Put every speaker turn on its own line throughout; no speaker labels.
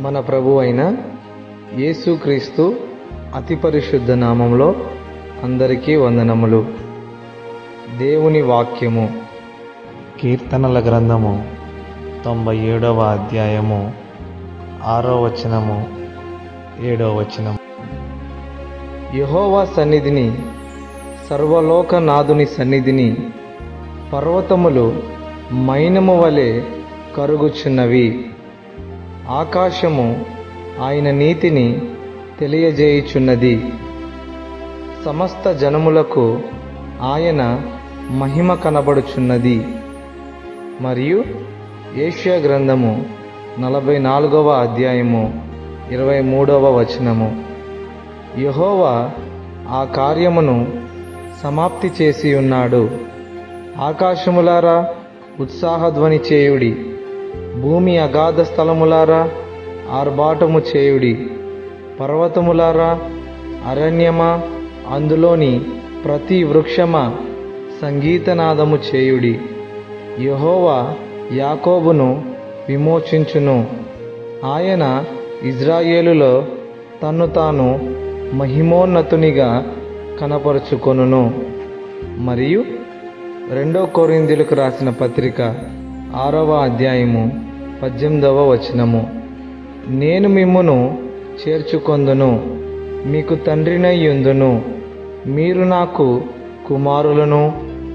మన ప్రభు అయిన యేసుక్రీస్తు అతి పరిశుద్ధ నామంలో అందరికీ వందనములు. దేవుని వాక్యము
కీర్తనల గ్రంథము 97వ అధ్యాయము 6వ వచనము 7వ వచనం.
యెహోవా సన్నిధిని, సర్వలోకనాథుని సన్నిధిని పర్వతములు మైనము వలె కరుగుచున్నవి. ఆకాశము ఆయన నీతిని తెలియజేయుచున్నది. సమస్త జనములకు ఆయన మహిమ కనబడుచున్నది. మరియు యెషయా గ్రంథము 44వ అధ్యాయము 23వ వచనము. యెహోవా ఆ కార్యమును సమాప్తి చేసి ఉన్నాడు. ఆకాశములారా ఉత్సాహధ్వని చేయుడి, భూమి అగాధ స్థలములారా ఆర్భాటము చేయుడి. పర్వతములారా, అరణ్యమా, అందులోని ప్రతి వృక్షమా సంగీతనాదము చేయుడి. యెహోవా యాకోబును విమోచించును. ఆయన ఇజ్రాయేలులో తన్ను తాను మహిమోన్నతునిగా కనపరుచుకొనును. మరియు 2 కొరింథీయులకు రాసిన పత్రిక 6వ అధ్యాయము 18వ వచనము. నేను మిమ్మును చేర్చుకొందును, మీకు తండ్రినయ్యుందును, మీరు నాకు కుమారులను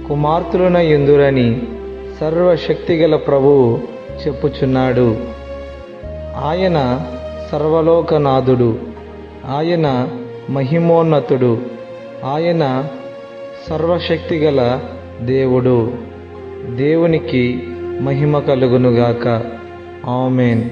కుమార్తెలునయ్యుందురని సర్వశక్తిగల ప్రభువు చెప్పుచున్నాడు. ఆయన సర్వలోకనాథుడు, ఆయన మహిమోన్నతుడు, ఆయన సర్వశక్తిగల దేవుడు. దేవునికి మహిమ కలుగునుగాక. ఆమేన్.